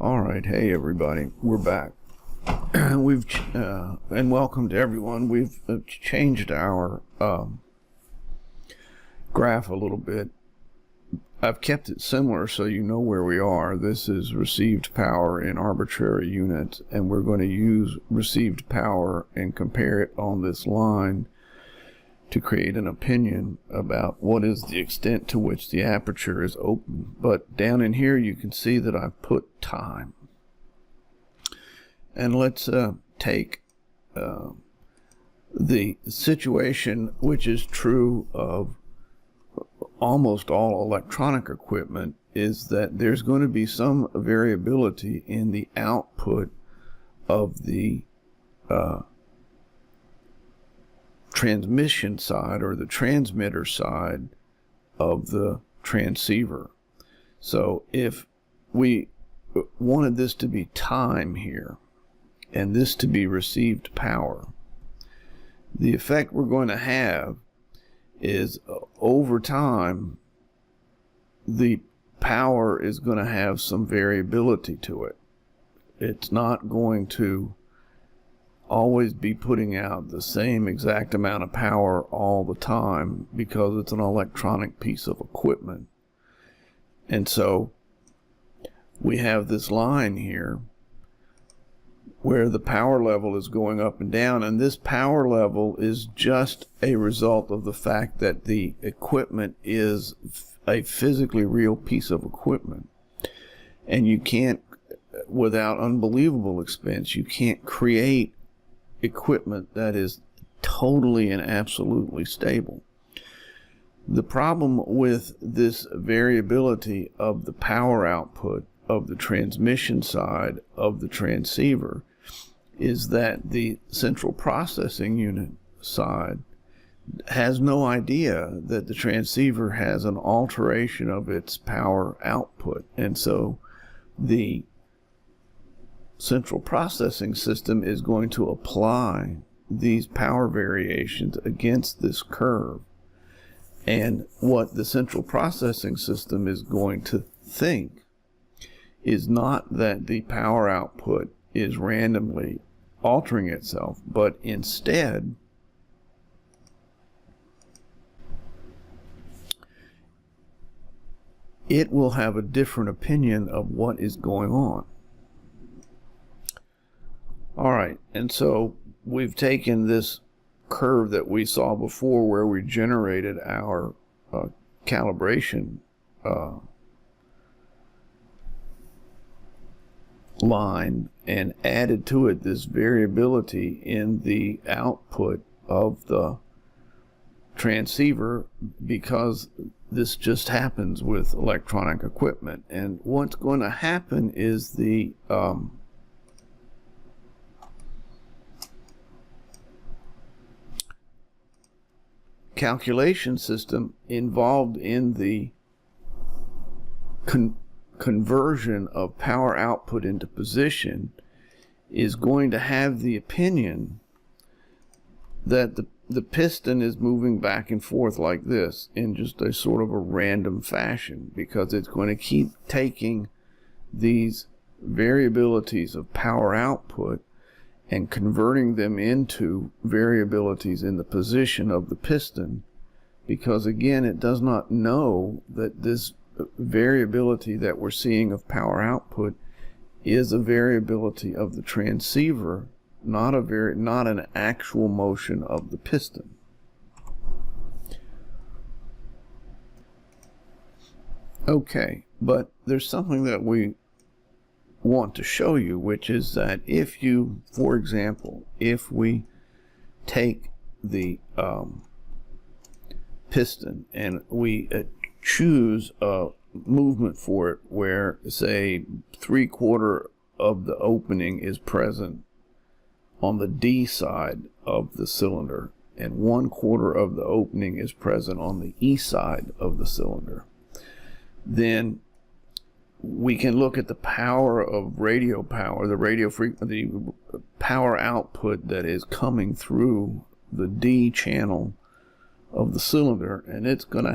All right, hey everybody, we're back. We've and welcome to everyone. We've changed our graph a little bit. I've kept it similar so you know where we are. This is received power in arbitrary units, and we're going to use received power and compare it on this line to create an opinion about what is the extent to which the aperture is open. But down in here you can see that I've put time. And let's take the situation which is true of almost all electronic equipment, is that there's going to be some variability in the output of the transmission side or the transmitter side of the transceiver. So if we wanted this to be time here and this to be received power, the effect we're going to have is over time the power is going to have some variability to it. It's not going to always be putting out the same exact amount of power all the time, because it's an electronic piece of equipment. And so we have this line here where the power level is going up and down, and this power level is just a result of the fact that the equipment is a physically real piece of equipment. And you can't, without unbelievable expense, you can't create equipment that is totally and absolutely stable. The problem with this variability of the power output of the transmission side of the transceiver is that the central processing unit side has no idea that the transceiver has an alteration of its power output, and so the central processing system is going to apply these power variations against this curve. And what the central processing system is going to think is not that the power output is randomly altering itself, but instead it will have a different opinion of what is going on. All right, and so we've taken this curve that we saw before where we generated our calibration line and added to it this variability in the output of the transceiver, because this just happens with electronic equipment. And what's going to happen is the calculation system involved in the conversion of power output into position is going to have the opinion that the piston is moving back and forth like this in just a sort of a random fashion, because it's going to keep taking these variabilities of power output and converting them into variabilities in the position of the piston, because again it does not know that this variability that we're seeing of power output is a variability of the transceiver, not an actual motion of the piston. Okay, but there's something that we want to show you, which is that if you, for example, if we take the piston and we choose a movement for it where, say, 3/4 of the opening is present on the D side of the cylinder and 1/4 of the opening is present on the E side of the cylinder, then we can look at the power of radio power, the power output that is coming through the D channel of the cylinder, and it's going to